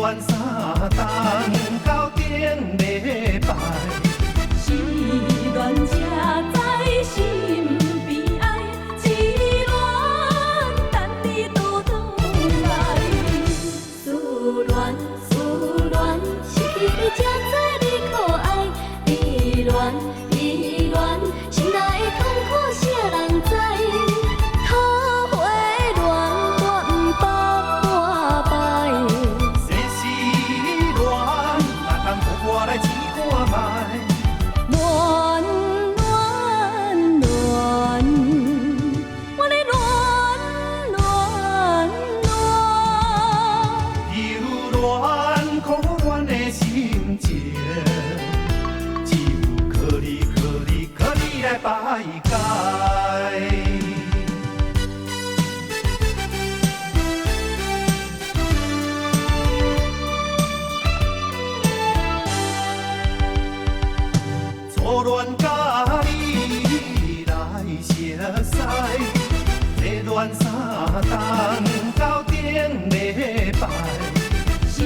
恋三冬到顶礼拜，是恋才知心悲哀，痴恋等你倒转来。思恋思恋，失去你才知你可爱。离恋离恋，心内的痛苦谁人知？桃花恋恋不半摆。世事恋，哪通互我来试看卖？恋恋恋，我咧恋恋恋。留恋苦恋的心情，只有靠你靠你靠你来排解。初恋甲你来熟悉，热恋三冬到顶礼拜。是